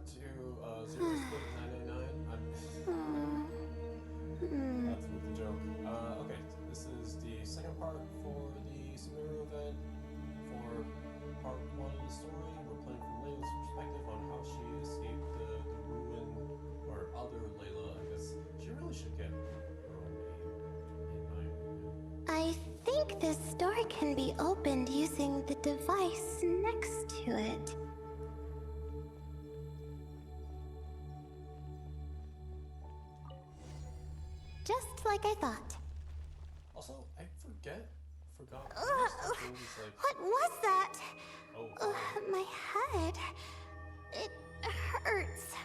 to Zero Split 989. That's with the joke. Okay, this is the second part for the scenario event. For part one of the story, we're playing from Layla's perspective on how she escaped the ruin, or other Layla, I guess. She really should get her own name, in my opinion. I think this door can be opened using the device next to it. Just like I thought. Also, I forgot. What was that? Oh, My head. It hurts.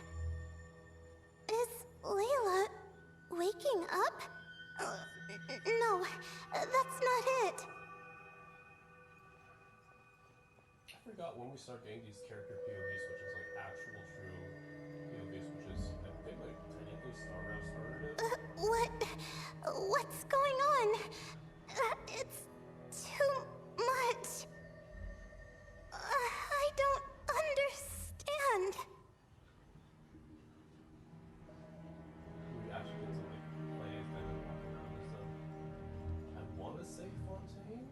Is Layla waking up? No, that's not it. I forgot when we start getting these character POVs, which is like actual true POVs, which is I think like technically started it. What's going on? It's too much. I don't understand. We actually get to like play as them and walk around and stuff. I want to say Fontaine,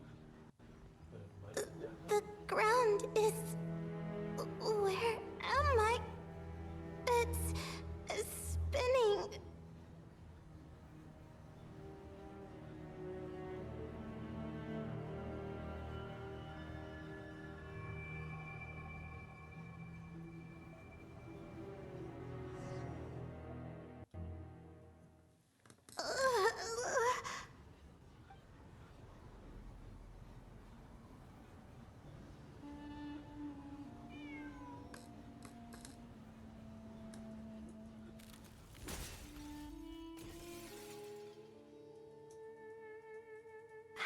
but it might be that. The ground is... Where am I? It's spinning.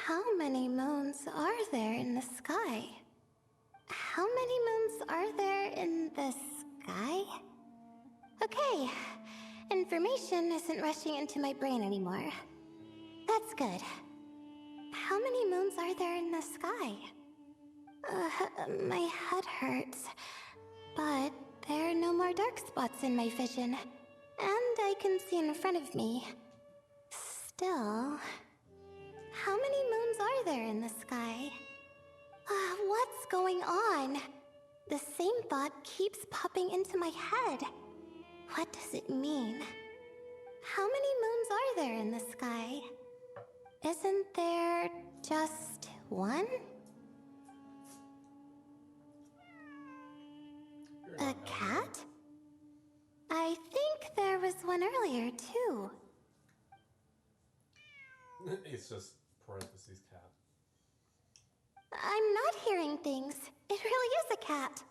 How many moons are there in the sky? How many moons are there in the sky? Okay, information isn't rushing into my brain anymore. That's good. How many moons are there in the sky? My head hurts, but there are no more dark spots in my vision, and I can see in front of me. Still, how many moons are there in the sky? What's going on? The same thought keeps popping into my head. What does it mean? How many moons are there in the sky? Isn't there just one? A cat? I think there was one earlier, too. It's just parentheses cat. I'm not hearing things. It really is a cat.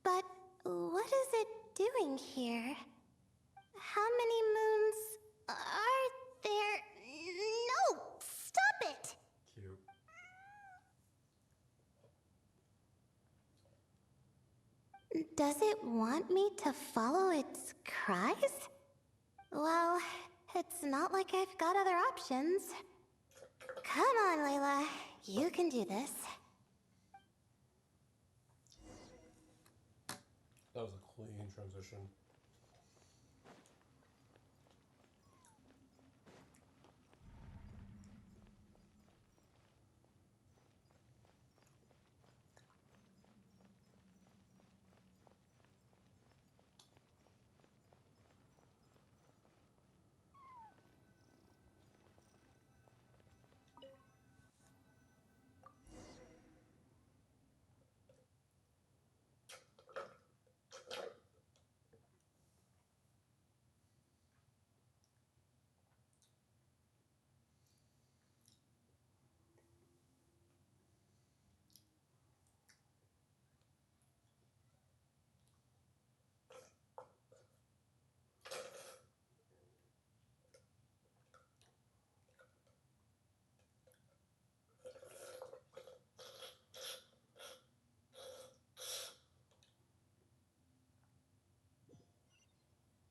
But what is it doing here? How many moons are there? No! Stop it! Cute. Does it want me to follow its cries? Well, it's not like I've got other options. Come on, Layla. You can do this. That was a clean transition.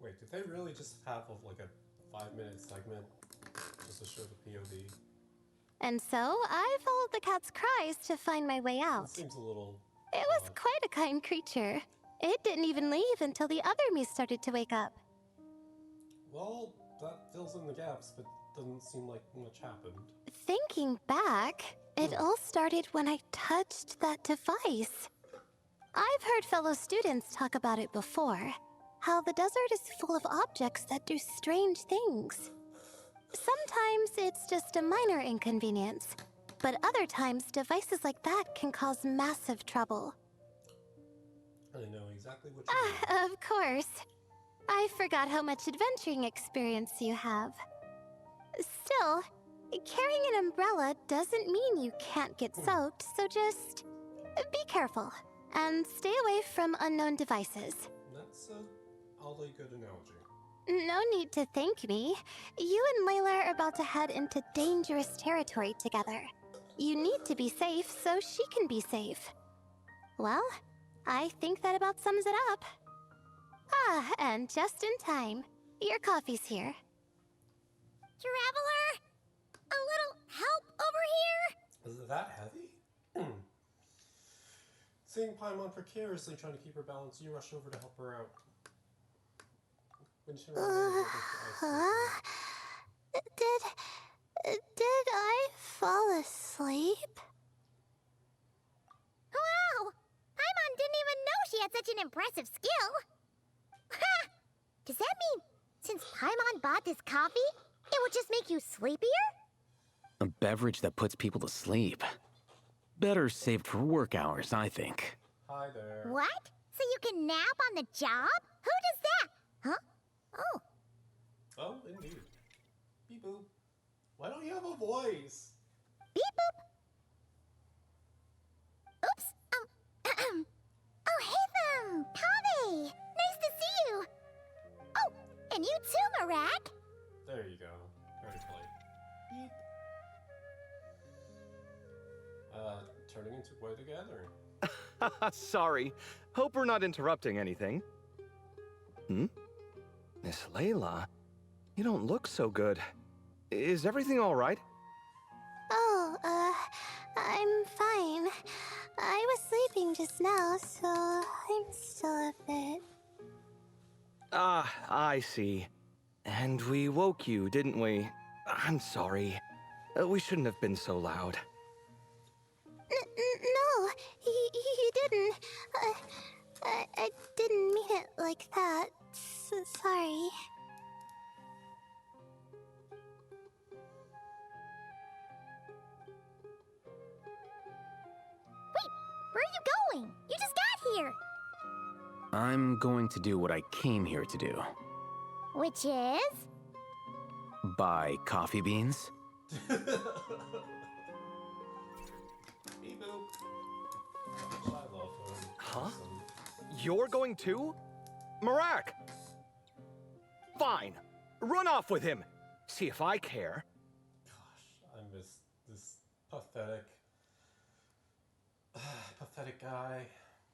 Wait, did they really just have like a 5-minute segment just to show the POV? And so I followed the cat's cries to find my way It out. seems a little It was odd. quite a kind creature. It didn't even leave until the other me started to wake up. Well, that fills in the gaps, but doesn't seem like much happened. Thinking back, it all started when I touched that device. I've heard fellow students talk about it before. How the desert is full of objects that do strange things. Sometimes it's just a minor inconvenience, but other times devices like that can cause massive trouble. I know exactly what you mean. Of course. I forgot how much adventuring experience you have. Still, carrying an umbrella doesn't mean you can't get soaked, so just be careful and stay away from unknown devices. That's a oddly good analogy. No need to thank me. You and Layla are about to head into dangerous territory together. You need to be safe so she can be safe. Well, I think that about sums it up. Ah, and just in time. Your coffee's here. Traveler? A little help over here? Is it that heavy? Seeing Paimon precariously trying to keep her balance, you rush over to help her out. When she Did I fall asleep? Wow! Paimon didn't even know she had such an impressive skill. Ha! Does that mean since Paimon bought this coffee, it would just make you sleepier? A beverage that puts people to sleep. Better saved for work hours, I think. Hi there. What? So you can nap on the job? Who does that? Huh? Oh. Oh, indeed. Beep boop. Why don't you have a voice? Beep boop. Oops. Oh, hey them. Collei. Nice to see you. Oh, and you too, Marak. There you go. Very polite. Beep. Turning into quite a gathering. Sorry. Hope we're not interrupting anything. Miss Layla, you don't look so good. Is everything all right? Oh, I'm fine. I was sleeping just now, so I'm still a bit. Ah, I see. And we woke you, didn't we? I'm sorry. We shouldn't have been so loud. No, you didn't. I didn't mean it like that. Sorry. Wait, where are you going? You just got here. I'm going to do what I came here to do. Which is? Buy coffee beans? Beep boop. I love him. Huh? Awesome. You're going too? Marak! Fine. Run off with him. See if I care. Gosh, I miss this pathetic guy.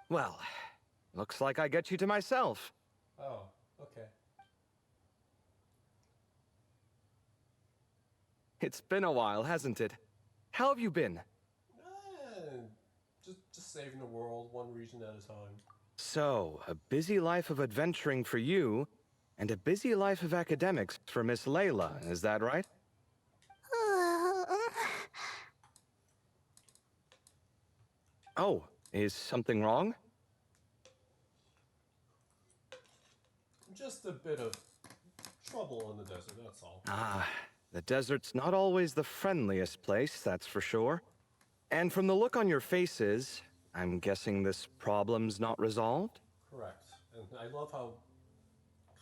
Well, looks like I get you to myself. Oh, okay. It's been a while, hasn't it? How have you been? Just saving the world one region at a time. So, a busy life of adventuring for you, and a busy life of academics for Miss Layla, is that right? Oh, is something wrong? Just a bit of trouble in the desert, that's all. Ah, the desert's not always the friendliest place, that's for sure. And from the look on your faces, I'm guessing this problem's not resolved? Correct. And I love how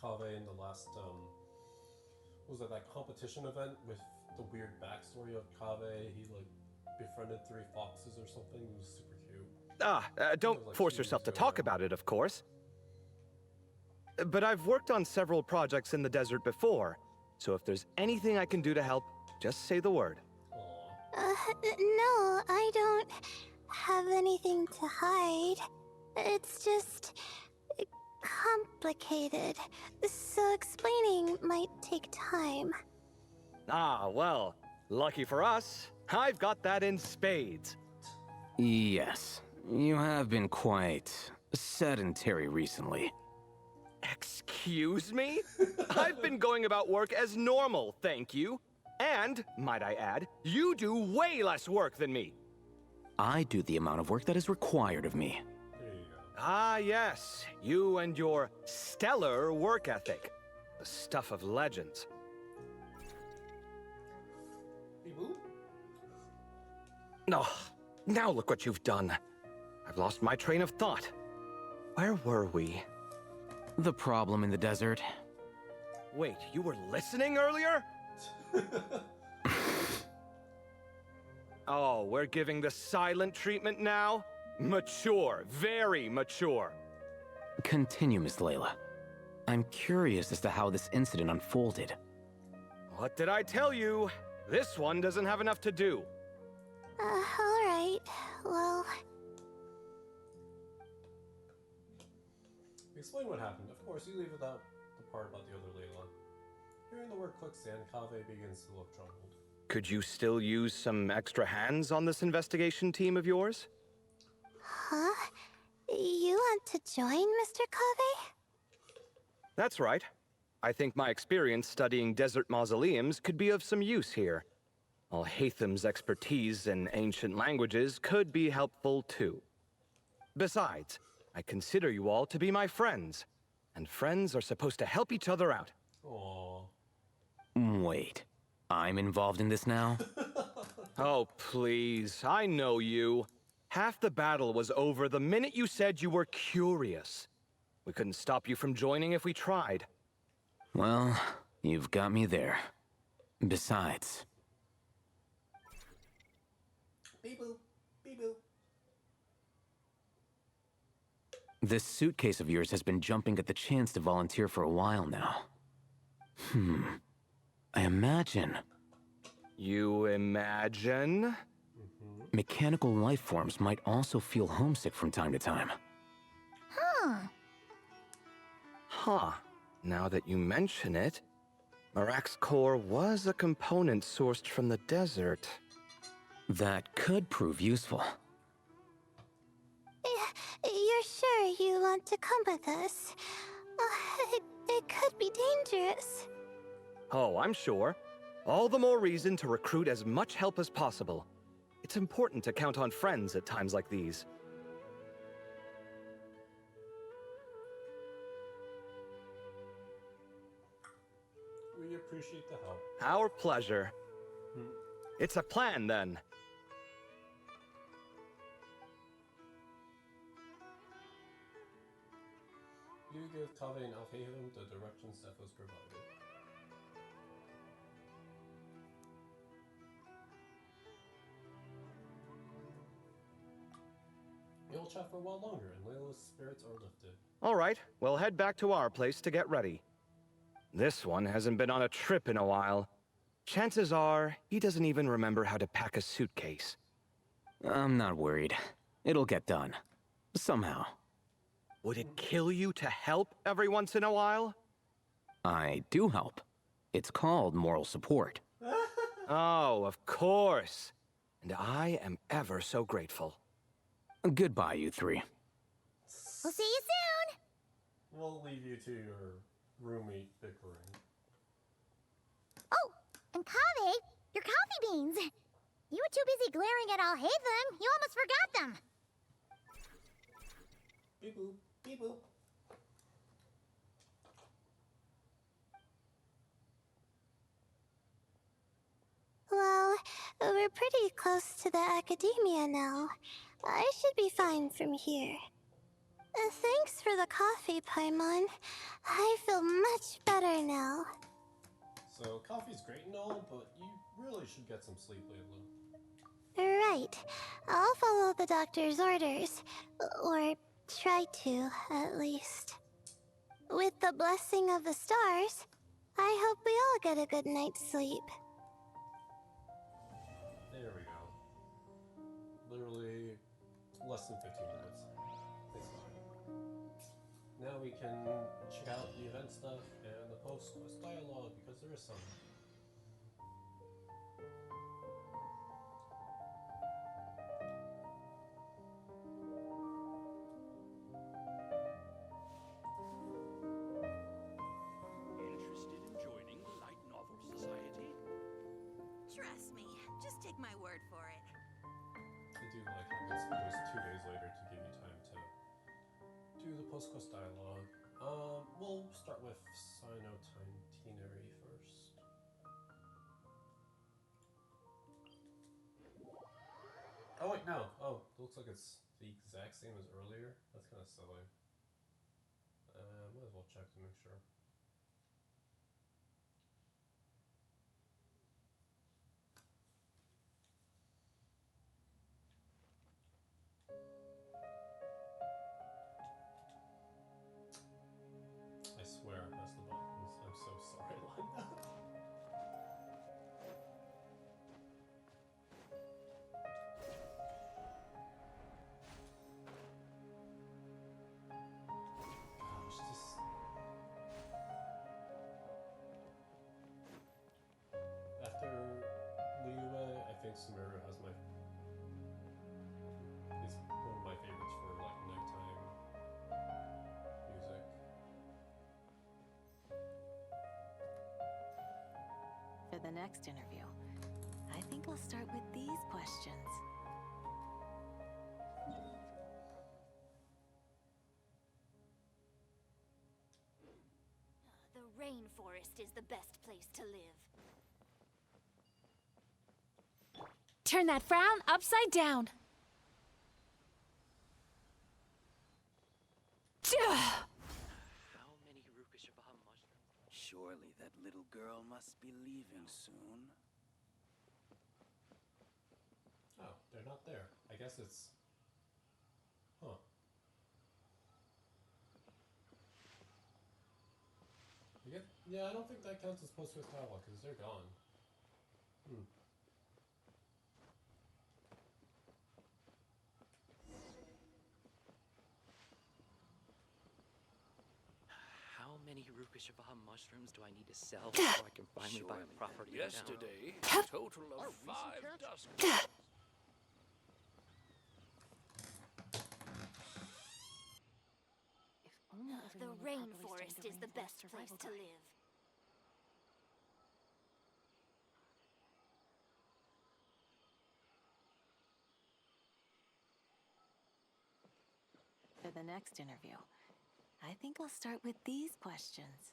Kaveh in the last, what was it, that competition event with the weird backstory of Kaveh? He, like, befriended 3 foxes or something. It was super cute. Don't like force 2 yourself to years talk ago. about it, of course. But I've worked on several projects in the desert before, so if there's anything I can do to help, just say the word. Aw. No, I don't have anything to hide. It's just complicated, so explaining might take time. Ah, well, lucky for us, I've got that in spades. Yes, you have been quite sedentary recently. Excuse me? I've been going about work as normal, thank you. And, might I add, you do way less work than me. I do the amount of work that is required of me. There you go. Ah, yes. You and your stellar work ethic. The stuff of legends. Beep boop. Oh, now look what you've done. I've lost my train of thought. Where were we? The problem in the desert. Wait, you were listening earlier? Oh, we're giving the silent treatment now? Mature, very mature. Continue, Miss Layla. I'm curious as to how this incident unfolded. What did I tell you? This one doesn't have enough to do. Alright. Well, Explain what happened. Of course, you leave without the part about the other Layla. Hearing the word quicksand, Kaveh begins to look troubled. Could you still use some extra hands on this investigation team of yours? huh? You want to join, Mr. Covey? That's right. I think my experience studying desert mausoleums could be of some use here. Al-Haytham's expertise in ancient languages could be helpful too. Besides, I consider you all to be my friends, and friends are supposed to help each other out. Aww. Wait, I'm involved in this now? Oh, please, I know you. Half the battle was over the minute you said you were curious. We couldn't stop you from joining if we tried. Well, you've got me there. Besides, Beep boop. Beep boop. this suitcase of yours has been jumping at the chance to volunteer for a while now. I imagine You imagine? mechanical life forms might also feel homesick from time to time. Huh. Now that you mention it, Marak's core was a component sourced from the desert. That could prove useful. You're sure you want to come with us? It could be dangerous. Oh, I'm sure. All the more reason to recruit as much help as possible. It's important to count on friends at times like these. We appreciate the help. Our pleasure. It's a plan, then. You give Kaveh and Al-Haytham the directions Cephos provided. You'll chat for a while longer, and Layla's spirits are lifted. All right, we'll head back to our place to get ready. This one hasn't been on a trip in a while. Chances are, he doesn't even remember how to pack a suitcase. I'm not worried. It'll get done. Somehow. Would it kill you to help every once in a while? I do help. It's called moral support. Oh, of course. And I am ever so grateful. Goodbye, you three. We'll see you soon! We'll leave you to your roommate bickering. Oh, and Kaveh, your coffee beans! You were too busy glaring at Al-Haytham, you almost forgot them! Beep boop. Beep boop. Well, we're pretty close to the academia now. I should be fine from here. Thanks for the coffee, Paimon. I feel much better now. So, coffee's great and all, but you really should get some sleep, Layla. Right. I'll follow the doctor's orders. Or try to, at least. With the blessing of the stars, I hope we all get a good night's sleep. There we go. Literally less than 15 minutes. Thanks, God. Now we can check out the event stuff and the post-quest dialogue, because there is some. take my word for it. I do like how it's always 2 days later to give you time to do the post-quest dialogue. We'll start with Sinotinary first. Oh wait, no. Oh, it looks like it's the exact same as earlier. That's kind of silly. Might as well check to make sure. I swear, that's the buttons. I'm so sorry, Linda. Gosh, just... After Liyue, I think Sumeru has my... is one of my favorites for, like, nighttime music. For the next interview, I think I'll start with these questions. The rainforest is the best place to live. Turn that frown upside down. How many Rukashabaha mushrooms? Surely that little girl must be leaving soon. Oh, they're not there. I guess it's... Huh. Yeah, I don't think that counts as post-quest dialogue, because they're gone. How many Rukashabaha mushrooms do I need to sell before I can finally buy a property in town? Yesterday, a total of 5 dusk. The rainforest is the best place to live. For the next interview, I think I'll start with these questions.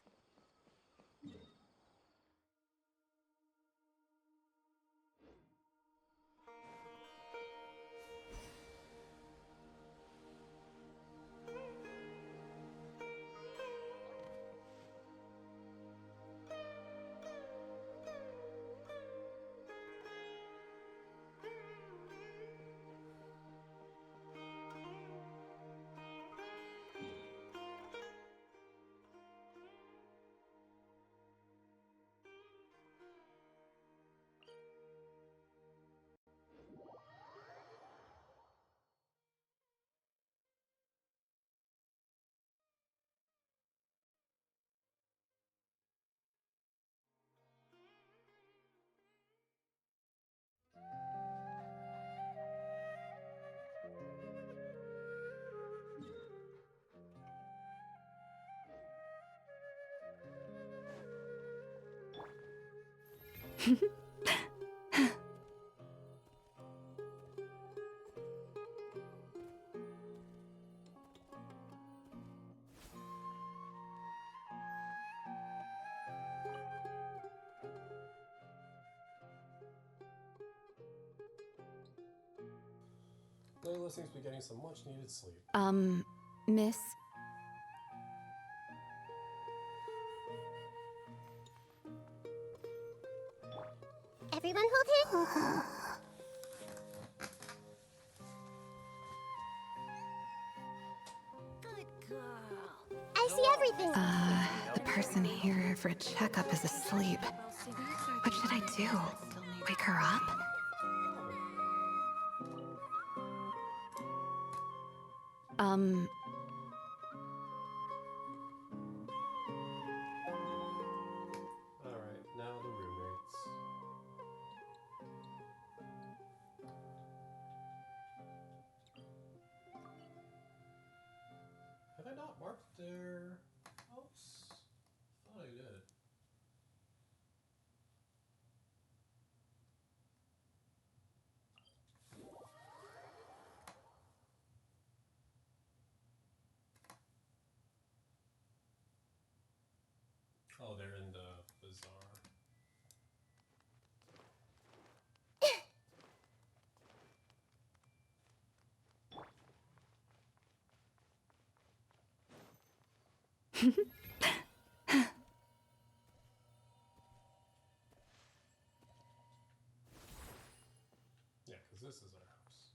Layla seems to be getting some much needed sleep. Miss? Everyone hold hands. Good girl. I see everything. The person here for a checkup is asleep. What should I do? Wake her up? Alright, now the roommates. Have I not marked their house? I thought I did. Oh, they're in the bazaar. Yeah, because this is our house.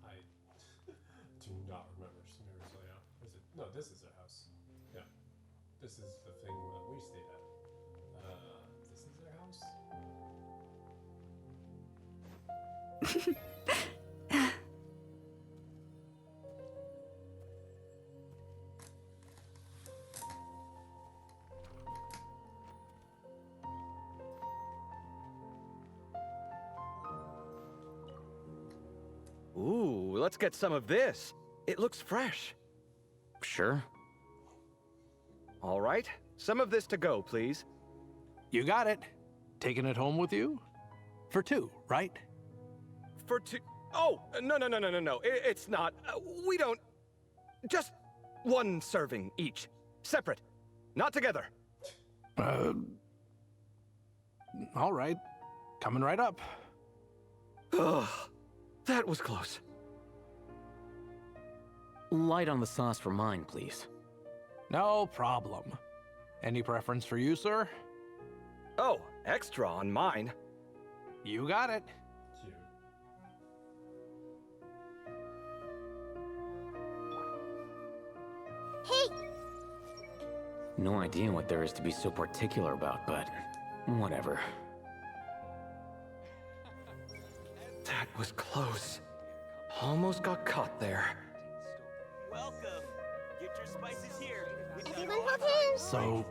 I do not remember Samira's layout. Is it? No, this is our house. Yeah. This is the thing that we stayed at. This is their house? Ooh, let's get some of this. It looks fresh. Sure. All right, some of this to go, please. You got it. Taking it home with you? For two, right? For two... Oh, no. It's not. We don't... Just one serving each. Separate. Not together. All right. Coming right up. Ugh, that was close. Light on the sauce for mine, please. No problem. Any preference for you, sir? Oh, extra on mine. You got it. Cute. Hey, No idea what there is to be so particular about, but whatever. That was close. Almost got caught there. Welcome. Get your spices here. everyone hold hands. So,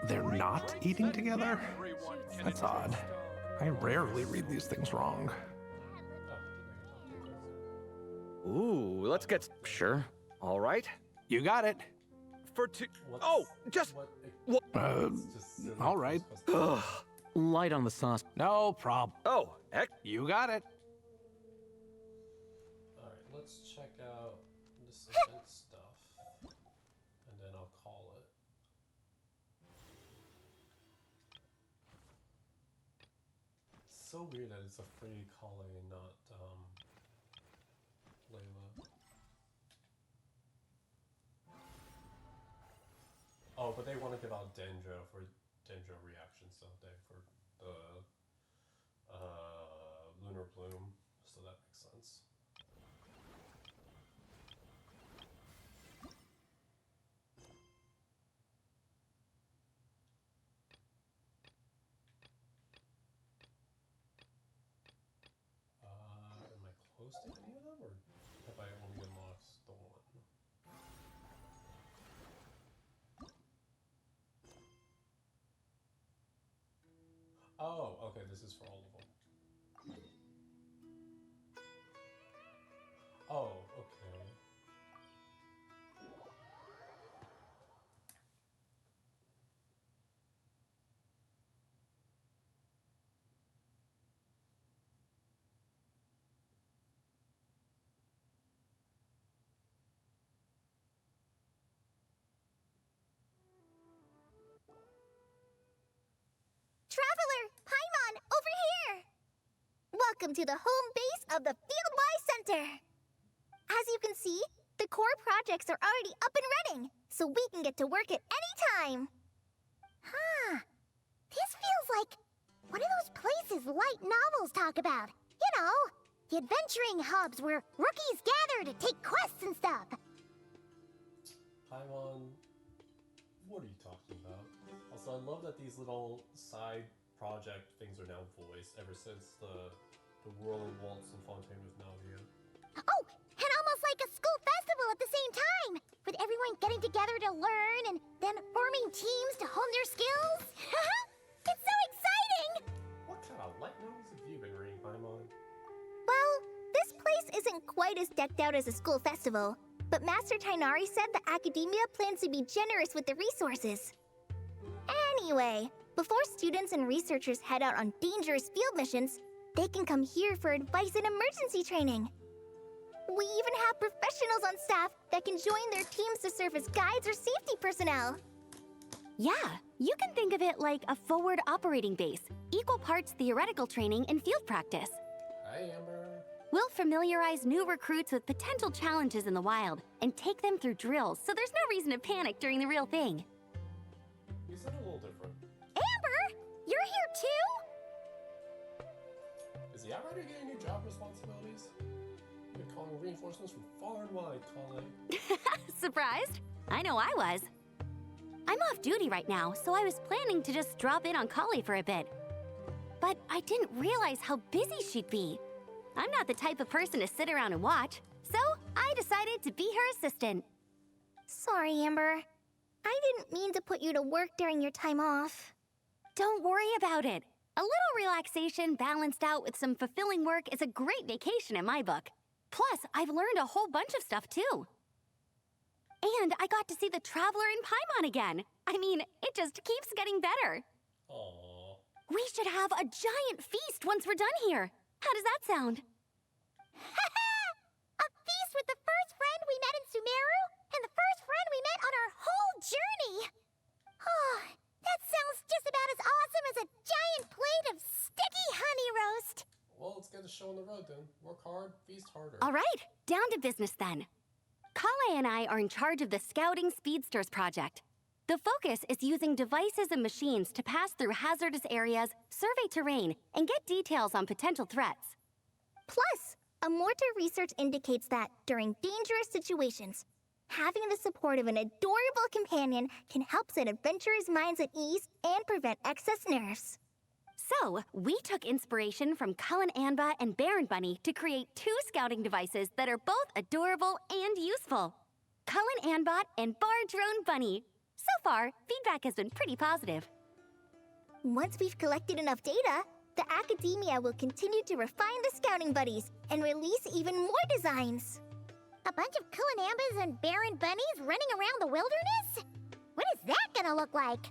they're not eating together? That's odd. I rarely read these things wrong. Ooh, let's get... Sure. All right. You got it. For two... What's- Oh, just... What? Just silly. All right. Ugh. Light on the sauce. No problem. Oh, You got it. Alright, let's check out this event stuff. And then I'll call it. It's so weird that it's a free Collei, not Layla. Oh, but they want to give out Dendro for Dendro reactions, don't they? For the Lunar Bloom, so that makes sense. Am I close to any of them, or have I only unlocked the one? Oh, okay, this is for all of them. Oh, okay. Traveler, Paimon, over here! Welcome to the home base of the Fieldwise Center! As you can see, the core projects are already up and running, so we can get to work at any time! Huh. This feels like one of those places light novels talk about. You know, the adventuring hubs where rookies gather to take quests and stuff. Paimon, what are you talking about? Also, I love that these little side project things are now voiced ever since the Whirling Waltz and Fontaine with Nadia. Oh, and almost like a school festival at the same time, with everyone getting together to learn and then forming teams to hone their skills. It's so exciting! What kind of light novels have you been reading, Paimon? Well, this place isn't quite as decked out as a school festival, but Master Tainari said the academia plans to be generous with the resources. Anyway, before students and researchers head out on dangerous field missions, They can come here for advice and emergency training. We even have professionals on staff that can join their teams to serve as guides or safety personnel. Yeah, you can think of it like a forward operating base, equal parts theoretical training and field practice. Hi, Amber. We'll familiarize new recruits with potential challenges in the wild and take them through drills so there's no reason to panic during the real thing. You said a little different. Amber, you're here too? Is the outrider getting new job responsibilities? You're calling reinforcements from far and wide, Collei. Surprised? I know I was. I'm off duty right now, so I was planning to just drop in on Collei for a bit. But I didn't realize how busy she'd be. I'm not the type of person to sit around and watch, so I decided to be her assistant. Sorry, Amber. I didn't mean to put you to work during your time off. Don't worry about it. A little relaxation balanced out with some fulfilling work is a great vacation in my book. Plus, I've learned a whole bunch of stuff too. And I got to see the Traveler in Paimon again. I mean, it just keeps getting better. Aww. We should have a giant feast once we're done here. How does that sound? A feast with the first friend we met in Sumeru, and the first friend we met on our whole journey! Oh, that sounds just about as awesome as a giant plate of sticky honey roast! Well, let's get the show on the road then. Work hard, feast harder. All right, down to business then. Collei and I are in charge of the Scouting Speedsters project. The focus is using devices and machines to pass through hazardous areas, survey terrain, and get details on potential threats. Plus, Amorta research indicates that during dangerous situations, having the support of an adorable companion can help set adventurers' minds at ease and prevent excess nerves. So, we took inspiration from Cullen Anba and Baron Bunny to create 2 scouting devices that are both adorable and useful. Cullen Anbot and Bar Drone Bunny. So far, feedback has been pretty positive. Once we've collected enough data, the Academia will continue to refine the scouting buddies and release even more designs. A bunch of Kulanambas and Baron Bunnies running around the wilderness? What is that gonna look like?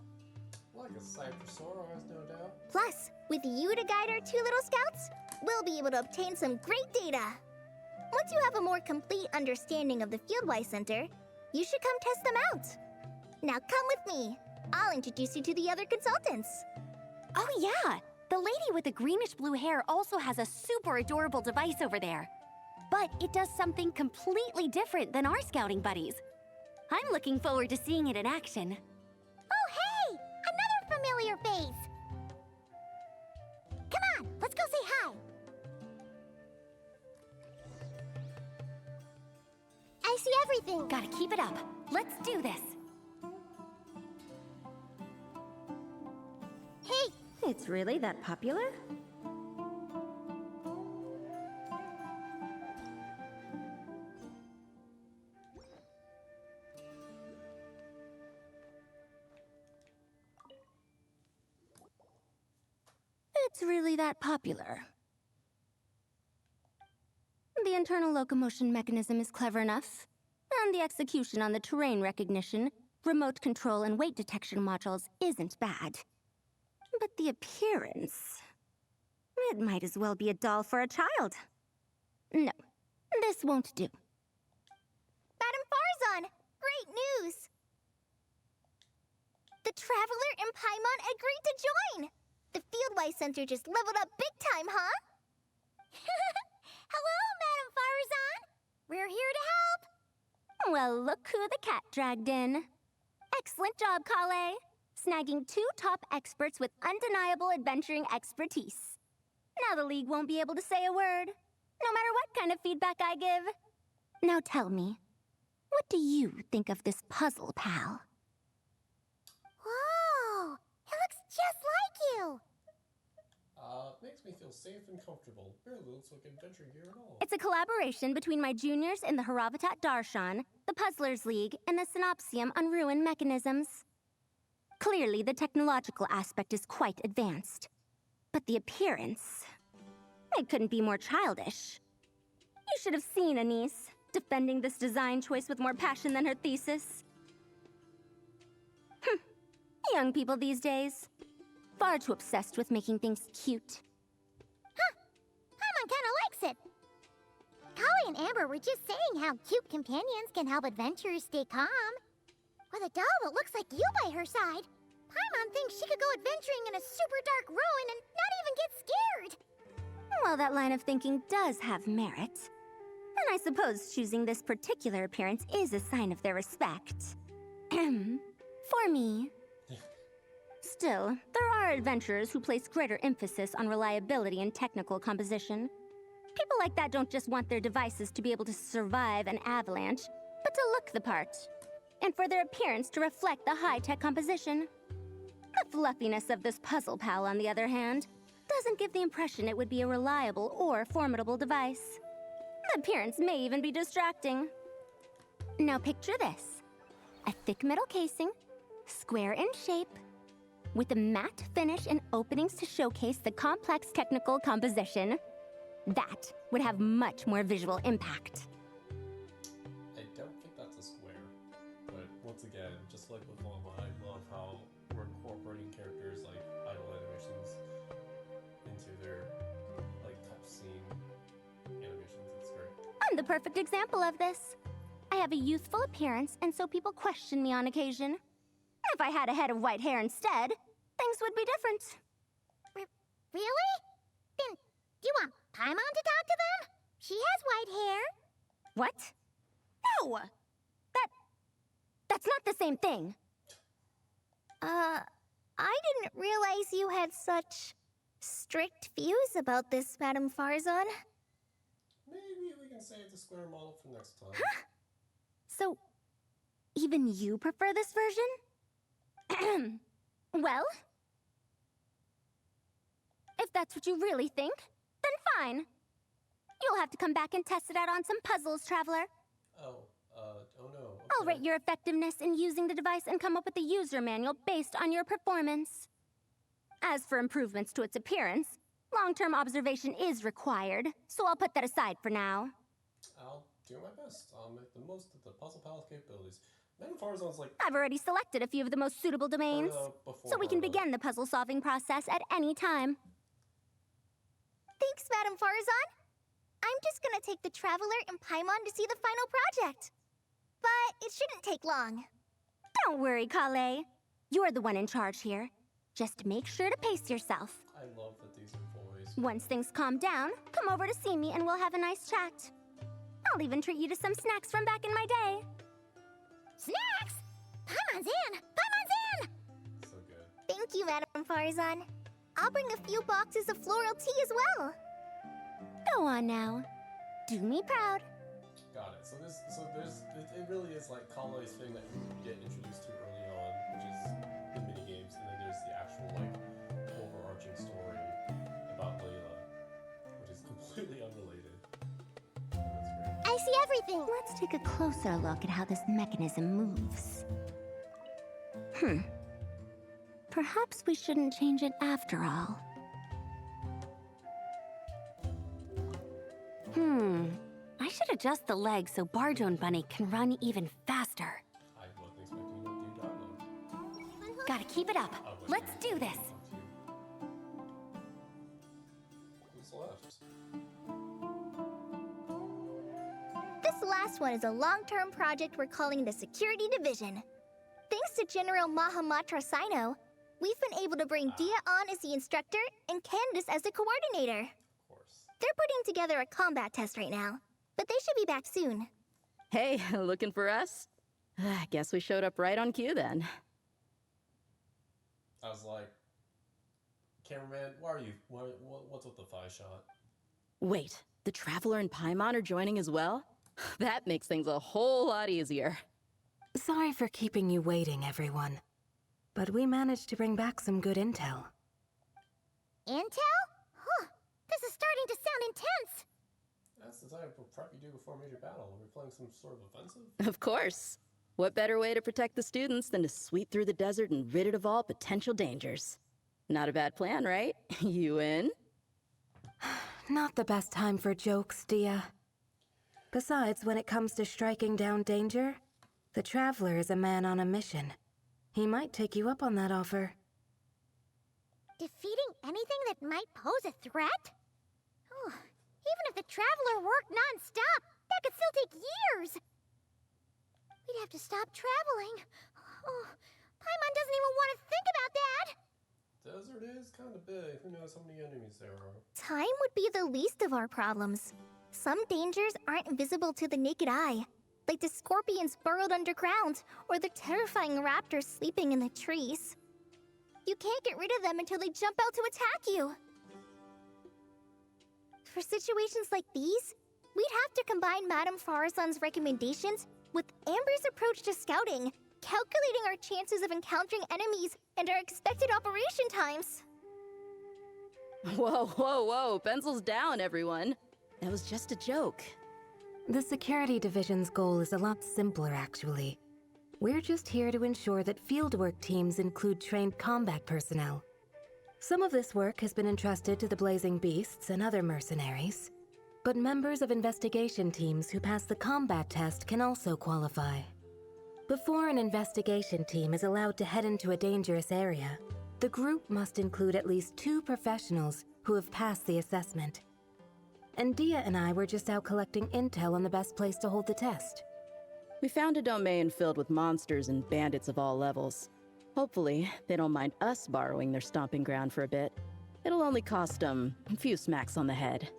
Like a sight for sore eyes, no doubt. Plus, with you to guide our 2 little scouts, we'll be able to obtain some great data. Once you have a more complete understanding of the Fieldwise Center, you should come test them out. Now come with me. I'll introduce you to the other consultants. Oh yeah, the lady with the greenish-blue hair also has a super adorable device over there. But it does something completely different than our scouting buddies. I'm looking forward to seeing it in action. Oh hey! Another familiar face! Come on, let's go say hi! I see everything! Gotta keep it up. Let's do this. Hey! It's really that popular? It's really that popular. The internal locomotion mechanism is clever enough, and the execution on the terrain recognition, remote control, and weight detection modules isn't bad. But the appearance... it might as well be a doll for a child. No, this won't do. Madame Farzan! Great news! The Traveler and Paimon agreed to join! The Fieldwise Center just leveled up big time, huh? Hello, Madame Farzan! We're here to help! Well, look who the cat dragged in. Excellent job, Collei. Snagging 2 top experts with undeniable adventuring expertise. Now the League won't be able to say a word, no matter what kind of feedback I give. Now tell me, what do you think of this puzzle, pal? Whoa! It looks just like you! Makes me feel safe and comfortable. Barely looks like adventure gear at all. It's a collaboration between my juniors in the Haravatat Darshan, the Puzzlers League, and the Synopsium on Ruin Mechanisms. Clearly, the technological aspect is quite advanced. But the appearance... it couldn't be more childish. You should have seen Anise, defending this design choice with more passion than her thesis. Young people these days. Far too obsessed with making things cute. Huh! Collei and Amber were just saying how cute companions can help adventurers stay calm. With a doll that looks like you by her side, Paimon thinks she could go adventuring in a super dark ruin and not even get scared. Well, that line of thinking does have merit. And I suppose choosing this particular appearance is a sign of their respect. For me. Still, there are adventurers who place greater emphasis on reliability and technical composition. People like that don't just want their devices to be able to survive an avalanche, but to look the part. And for their appearance to reflect the high-tech composition. The fluffiness of this puzzle pal, on the other hand, doesn't give the impression it would be a reliable or formidable device. The appearance may even be distracting. Now picture this. A thick metal casing, square in shape, with a matte finish and openings to showcase the complex technical composition. That would have much more visual impact. I don't think that's a square, but once again, just like with Llama, I love how we're incorporating characters like idle animations into their like cutscene animations. It's great. I'm the perfect example of this. I have a youthful appearance, and so people question me on occasion. If I had a head of white hair instead, things would be different. Really? Then, do you want Paimon to talk to them? She has white hair. What? No! That's not the same thing. I didn't realize you had such strict views about this, Madame Farzan. Maybe we can save the square model for next time. Huh? So, even you prefer this version? Well, if that's what you really think, then fine. You'll have to come back and test it out on some puzzles, Traveler. Oh no. Okay. I'll rate your effectiveness in using the device and come up with a user manual based on your performance. As for improvements to its appearance, long-term observation is required, so I'll put that aside for now. I'll do my best. I'll make the most of the puzzle pal's capabilities. Madame Farzan's like... I've already selected a few of the most suitable domains, so we can begin the puzzle-solving process at any time. Thanks, Madame Farzan. I'm just gonna take the Traveler and Paimon to see the final project. But it shouldn't take long. Don't worry, Collei. You're the one in charge here. Just make sure to pace yourself. I love that these are boys. Once things calm down, come over to see me and we'll have a nice chat. I'll even treat you to some snacks from back in my day. Snacks? Paimon's in! Paimon's in! So good. Thank you, Madame Farzan. I'll bring a few boxes of floral tea as well. Go on now. Do me proud. Got it. It really is like Collei's thing that you get introduced to early on, which is the mini games, and then there's the actual like overarching story about Layla, which is completely unrelated. That's great. I see everything. Let's take a closer look at how this mechanism moves. Perhaps we shouldn't change it after all. I should adjust the legs so Barjone Bunny can run even faster. I wasn't expecting you to do that. Gotta keep it up. Let's do this. Who's left? This last one is a long-term project we're calling the Security Division. Thanks to General Mahamatra Sino, we've been able to bring Dia on as the instructor and Candace as the coordinator. Of course. They're putting together a combat test right now, but they should be back soon. Hey, looking for us? I guess we showed up right on cue then. I was like, cameraman, why are you? What's with the thigh shot? Wait, the Traveler and Paimon are joining as well? That makes things a whole lot easier. Sorry for keeping you waiting, everyone. But we managed to bring back some good intel. Intel? Huh, this is starting to sound intense. That's the type of prep you do before a major battle. We're playing some sort of offensive? Of course. What better way to protect the students than to sweep through the desert and rid it of all potential dangers? Not a bad plan, right? You in? Not the best time for jokes, Dia. Besides, when it comes to striking down danger, the Traveler is a man on a mission. He might take you up on that offer. Defeating anything that might pose a threat? Oh, Even if the Traveler worked non-stop, that could still take years. We'd have to stop traveling. Oh, Paimon doesn't even want to think about that. Desert is kind of big. Who knows how many enemies there are? Time would be the least of our problems. Some dangers aren't visible to the naked eye, like the scorpions burrowed underground or the terrifying raptors sleeping in the trees. You can't get rid of them until they jump out to attack you. For situations like these, we'd have to combine Madame Farazan's recommendations with Amber's approach to scouting, calculating our chances of encountering enemies and our expected operation times. Whoa, whoa, whoa. Pencils down, everyone. That was just a joke. The security division's goal is a lot simpler, actually. We're just here to ensure that fieldwork teams include trained combat personnel. Some of this work has been entrusted to the Blazing Beasts and other mercenaries, but members of investigation teams who pass the combat test can also qualify. Before an investigation team is allowed to head into a dangerous area, the group must include at least 2 professionals who have passed the assessment. And Dia and I were just out collecting intel on the best place to hold the test. We found a domain filled with monsters and bandits of all levels. Hopefully, they don't mind us borrowing their stomping ground for a bit. It'll only cost them a few smacks on the head.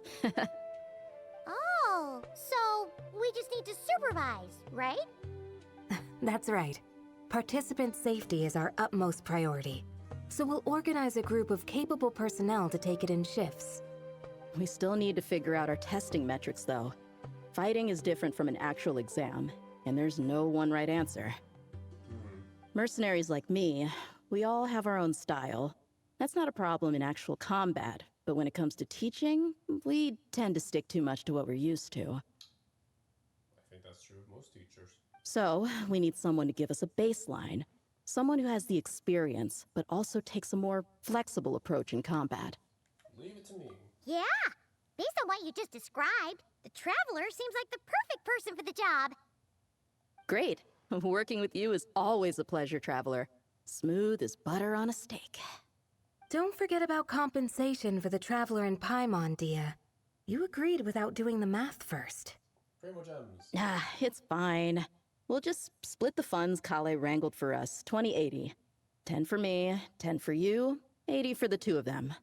Oh, so we just need to supervise, right? That's right. Participant safety is our utmost priority. So we'll organize a group of capable personnel to take it in shifts. We still need to figure out our testing metrics, though. Fighting is different from an actual exam, and there's no one right answer. Mercenaries like me, we all have our own style. That's not a problem in actual combat, but when it comes to teaching, we tend to stick too much to what we're used to. I think that's true of most teachers. So, we need someone to give us a baseline. Someone who has the experience, but also takes a more flexible approach in combat. Leave it to me. Yeah, based on what you just described, the Traveler seems like the perfect person for the job. Great. Working with you is always a pleasure, Traveler. Smooth as butter on a steak. Don't forget about compensation for the Traveler and Paimon, Dia. You agreed without doing the math first. Primo gems. It's fine. We'll just split the funds Collei wrangled for us, 20-80. 10 for me, 10 for you, 80 for the 2 of them.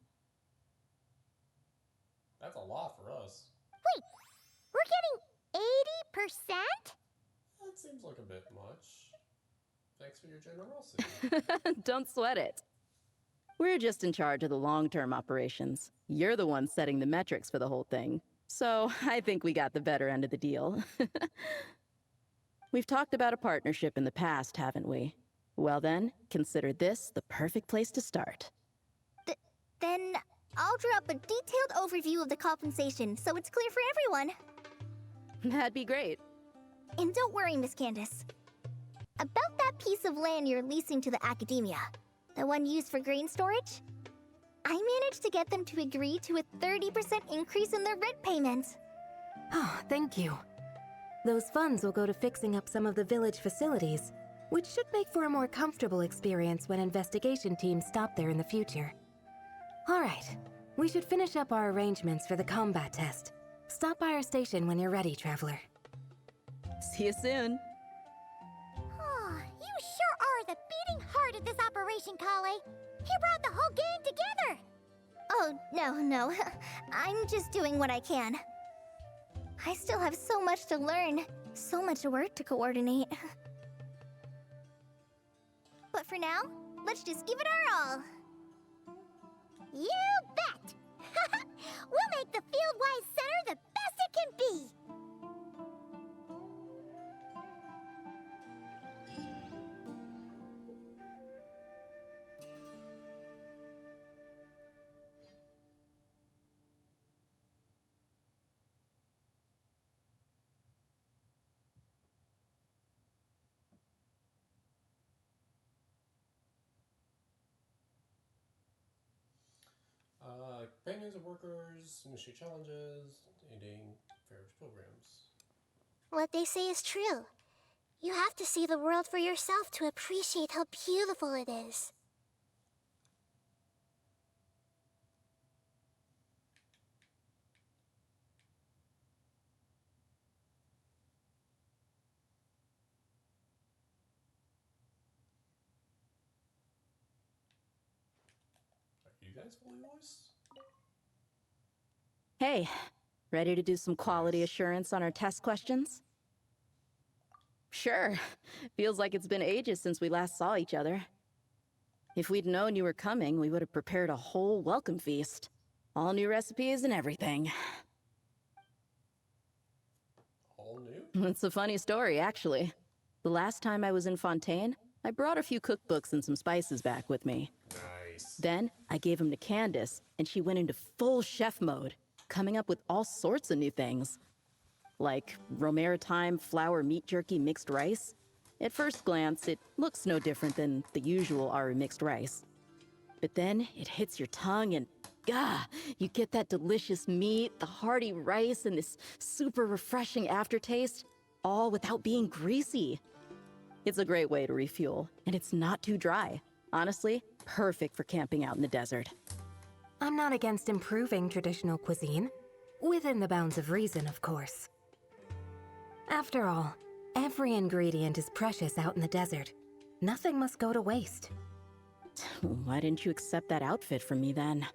That's a lot for us. Wait, we're getting 80%? That seems like a bit much. Thanks for your generosity. Don't sweat it. We're just in charge of the long-term operations. You're the one setting the metrics for the whole thing. So I think we got the better end of the deal. We've talked about a partnership in the past, haven't we? Well then, consider this the perfect place to start. Then I'll draw up a detailed overview of the compensation so it's clear for everyone. That'd be great. And don't worry, Miss Candace. About that piece of land you're leasing to the academia, the one used for grain storage, I managed to get them to agree to a 30% increase in their rent payments. Oh, thank you. Those funds will go to fixing up some of the village facilities, which should make for a more comfortable experience when investigation teams stop there in the future. All right, we should finish up our arrangements for the combat test. Stop by our station when you're ready, Traveler. See you soon. Oh, you sure are the beating heart of this operation, Collei. He brought the whole gang together. Oh, no. I'm just doing what I can. I still have so much to learn, so much work to coordinate. But for now, let's just give it our all. You bet! We'll make the Fieldwise Center the best it can be! Companions of workers, initiate challenges, aiding various programs. What they say is true. You have to see the world for yourself to appreciate how beautiful it is. guys Fieldwise? Hey, ready to do some quality assurance on our test questions? Sure. Feels like it's been ages since we last saw each other. If we'd known you were coming, we would have prepared a whole welcome feast. All new recipes and everything. All new? It's a funny story, actually. The last time I was in Fontaine, I brought a few cookbooks and some spices back with me. Nice. Then, I gave them to Candace, and she went into full chef mode, coming up with all sorts of new things. Like Romero thyme flour meat jerky mixed rice. At first glance, it looks no different than the usual Aru mixed rice. But then, it hits your tongue and, gah, you get that delicious meat, the hearty rice, and this super refreshing aftertaste, all without being greasy. It's a great way to refuel, and it's not too dry. Honestly, perfect for camping out in the desert. I'm not against improving traditional cuisine. Within the bounds of reason, of course. After all, every ingredient is precious out in the desert. Nothing must go to waste. Why didn't you accept that outfit from me then?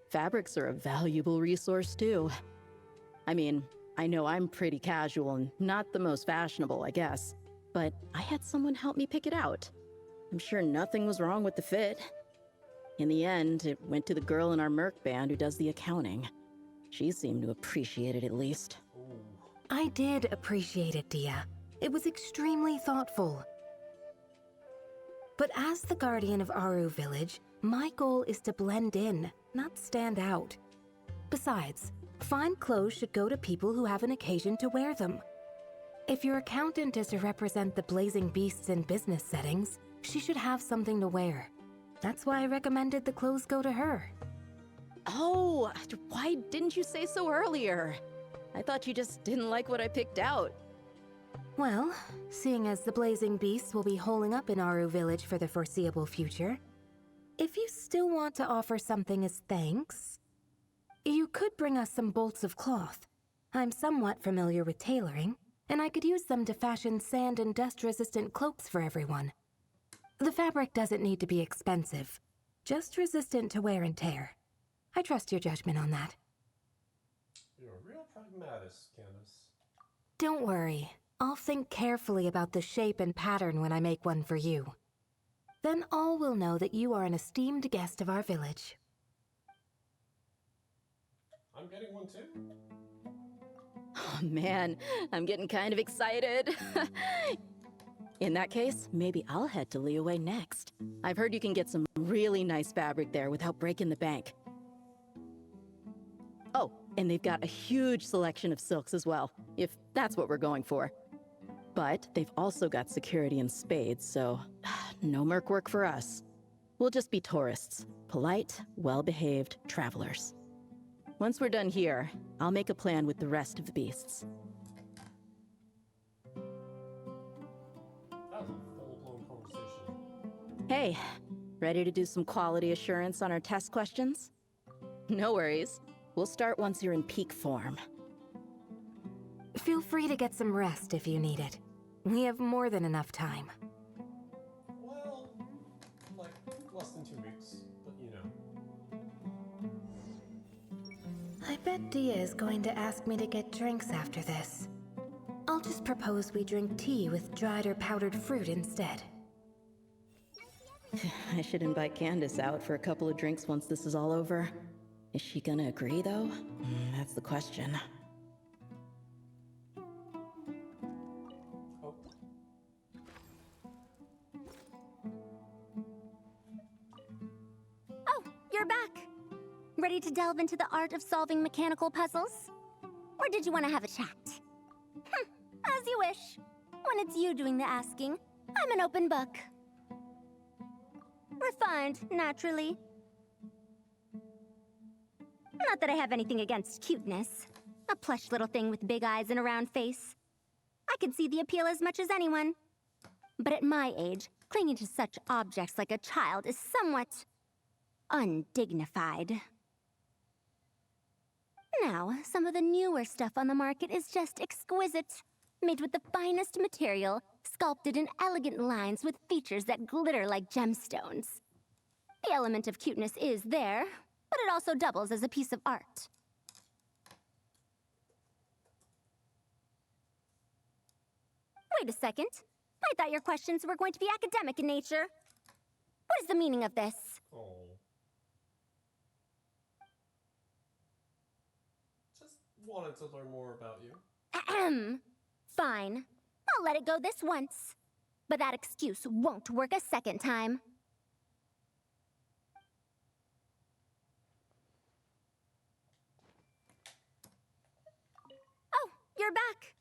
Fabrics are a valuable resource too. I mean, I know I'm pretty casual and not the most fashionable, I guess. But I had someone help me pick it out. I'm sure nothing was wrong with the fit. In the end, it went to the girl in our Merc band who does the accounting. She seemed to appreciate it at least. I did appreciate it, Dia. It was extremely thoughtful. But as the guardian of Aru Village, my goal is to blend in, not stand out. Besides, fine clothes should go to people who have an occasion to wear them. If your accountant is to represent the blazing beasts in business settings, she should have something to wear. That's why I recommended the clothes go to her. Oh, why didn't you say so earlier? I thought you just didn't like what I picked out. Well, seeing as the blazing beasts will be holing up in Aru Village for the foreseeable future, if you still want to offer something as thanks, you could bring us some bolts of cloth. I'm somewhat familiar with tailoring, and I could use them to fashion sand and dust-resistant cloaks for everyone. The fabric doesn't need to be expensive, just resistant to wear and tear. I trust your judgment on that. You're a real pragmatist, Candace. Don't worry. I'll think carefully about the shape and pattern when I make one for you. Then all will know that you are an esteemed guest of our village. I'm getting one too? Oh man, I'm getting kind of excited. In that case, maybe I'll head to Liyue next. I've heard you can get some really nice fabric there without breaking the bank. Oh, and they've got a huge selection of silks as well, if that's what we're going for. But they've also got security in spades, so no merc work for us. We'll just be tourists, polite, well-behaved travelers. Once we're done here, I'll make a plan with the rest of the beasts. That was a full-blown conversation. Hey, ready to do some quality assurance on our test questions? No worries. We'll start once you're in peak form. Feel free to get some rest if you need it. We have more than enough time. Well, like, less than 2 weeks, but you know. I bet Dia is going to ask me to get drinks after this. I'll just propose we drink tea with dried or powdered fruit instead. I should invite Candace out for a couple of drinks once this is all over. Is she gonna agree, though? That's the question. Oh. Oh, you're back. Ready to delve into the art of solving mechanical puzzles? Or did you want to have a chat? As you wish. When it's you doing the asking, I'm an open book. Refined, naturally. Not that I have anything against cuteness. A plush little thing with big eyes and a round face. I can see the appeal as much as anyone. But at my age, clinging to such objects like a child is somewhat undignified. Now, some of the newer stuff on the market is just exquisite. Made with the finest material, sculpted in elegant lines with features that glitter like gemstones. The element of cuteness is there, but it also doubles as a piece of art. Wait a second. I thought your questions were going to be academic in nature. What is the meaning of this? Oh. Just wanted to learn more about you. Ahem. Fine. I'll let it go this once. But that excuse won't work a second time. Oh, you're back.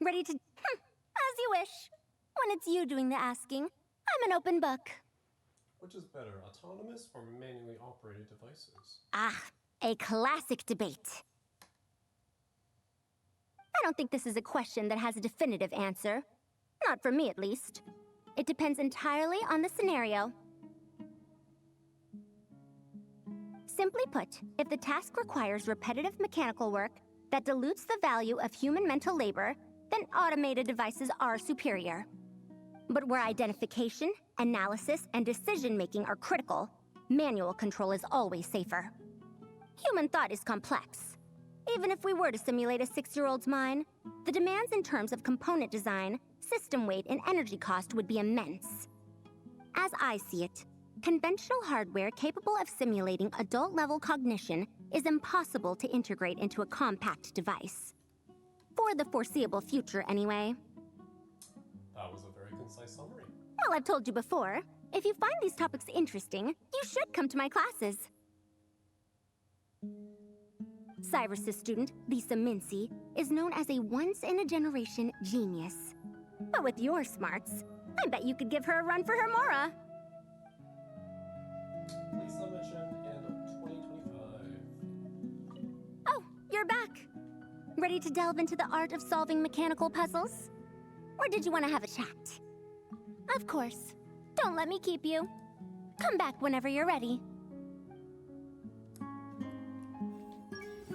Ready to... as you wish. When it's you doing the asking, I'm an open book. Which is better, autonomous or manually operated devices? Ah, a classic debate. I don't think this is a question that has a definitive answer. Not for me, at least. It depends entirely on the scenario. Simply put, if the task requires repetitive mechanical work that dilutes the value of human mental labor, then automated devices are superior. But where identification, analysis, and decision-making are critical, manual control is always safer. Human thought is complex. Even if we were to simulate a 6-year-old's mind, the demands in terms of component design, system weight, and energy cost would be immense. As I see it, conventional hardware capable of simulating adult-level cognition is impossible to integrate into a compact device. For the foreseeable future, anyway. That was a very concise summary. Well, I've told you before, if you find these topics interesting, you should come to my classes. Cyrus's student, Lisa Mincy, is known as a once-in-a-generation genius. But with your smarts, I bet you could give her a run for her Mora. Lisa mentioned in 2025. Oh, you're back. Ready to delve into the art of solving mechanical puzzles? Or did you want to have a chat? Of course. Don't let me keep you. Come back whenever you're ready.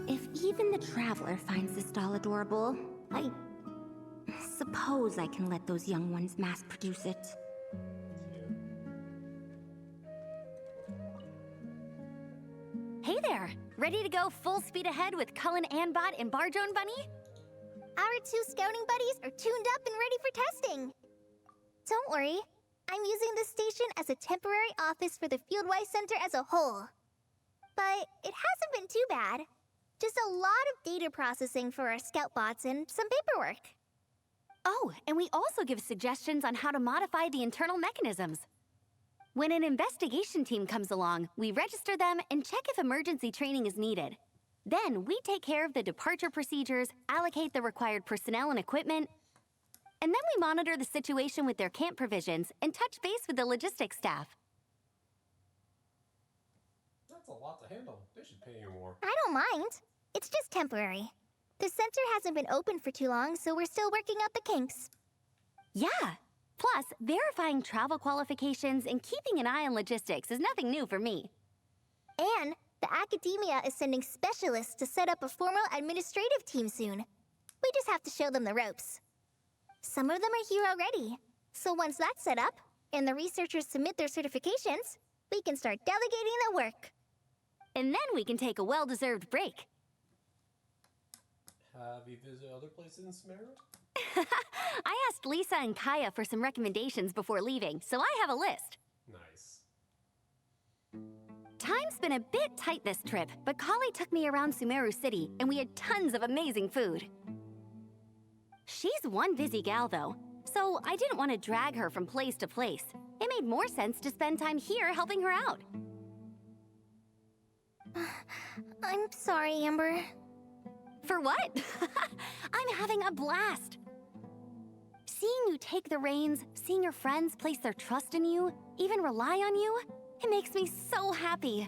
If even the Traveler finds this doll adorable, I suppose I can let those young ones mass-produce it. Hey there! Ready to go full speed ahead with Cullen Anbot and Barjone Bunny? Our 2 scouting buddies are tuned up and ready for testing. Don't worry, I'm using this station as a temporary office for the Fieldwise Center as a whole. But it hasn't been too bad. Just a lot of data processing for our scout bots and some paperwork. Oh, and we also give suggestions on how to modify the internal mechanisms. When an investigation team comes along, we register them and check if emergency training is needed. Then we take care of the departure procedures, allocate the required personnel and equipment, and then we monitor the situation with their camp provisions and touch base with the logistics staff. That's a lot to handle. They should pay you more. I don't mind. It's just temporary. The center hasn't been open for too long, so we're still working out the kinks. Yeah. Plus, verifying travel qualifications and keeping an eye on logistics is nothing new for me. And the academia is sending specialists to set up a formal administrative team soon. We just have to show them the ropes. Some of them are here already. So once that's set up, and the researchers submit their certifications, we can start delegating the work. And then we can take a well-deserved break. Have you visited other places in Sumeru? I asked Lisa and Kaya for some recommendations before leaving, so I have a list. Nice. Time's been a bit tight this trip, but Collei took me around Sumeru City, and we had tons of amazing food. She's one busy gal, though, so I didn't want to drag her from place to place. It made more sense to spend time here helping her out. I'm sorry, Amber. For what? I'm having a blast. Seeing you take the reins, seeing your friends place their trust in you, even rely on you, it makes me so happy.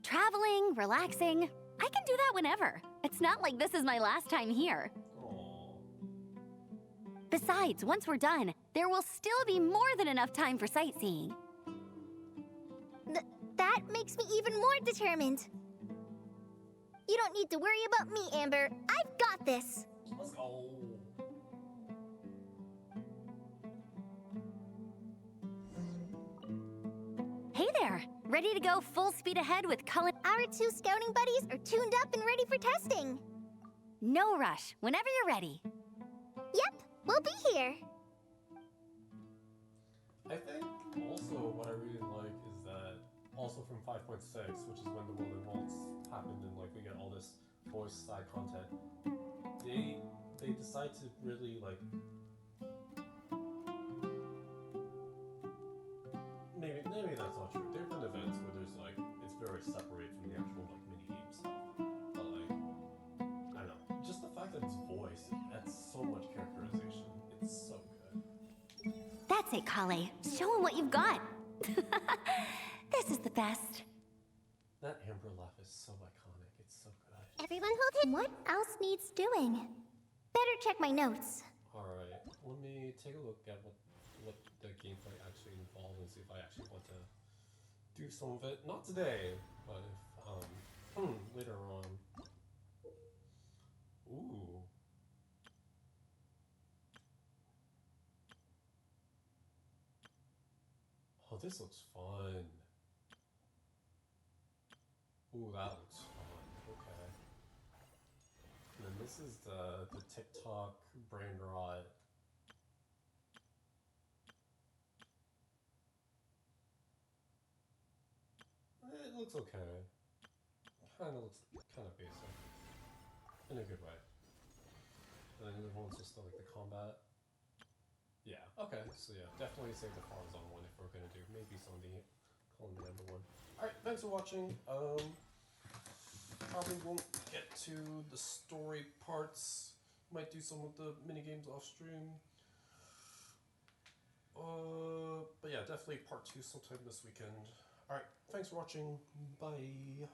Traveling, relaxing, I can do that whenever. It's not like this is my last time here. Aww. Besides, once we're done, there will still be more than enough time for sightseeing. That makes me even more determined. You don't need to worry about me, Amber. I've got this. Let's go. Hey there! Ready to go full speed ahead with Cullen. Our 2 scouting buddies are tuned up and ready for testing. No rush, whenever you're ready. Yep, we'll be here. I think also what I really like is that also from 5.6, which is when the World Revolts happened and like we get all this voice side content, they decide to really like maybe that's not true. There have been events where there's like it's very separated from the actual like mini game stuff. But like I don't know. Just the fact that it's voice, it adds so much characterization. It's so good. That's it, Collei. Show him what you've got. This is the best. That Amber laugh is so iconic. It's so good. Everyone hold him. What else needs doing? Better check my notes. Alright, let me take a look at what the gameplay actually involves and see if I actually want to do some of it. Not today, but if later on. Ooh. Oh, this looks fun. Ooh, that looks fun. Okay. And then this is the TikTok brain rot. It looks okay. Kind of basic. In a good way. And then the other one's just like the combat. Yeah, okay, so yeah, definitely save the Farazan one if we're gonna do maybe some of the Colin Number one. Alright, thanks for watching. Probably won't get to the story parts. Might do some of the mini games off stream. But yeah, definitely part 2 sometime this weekend. Alright, thanks for watching. Bye.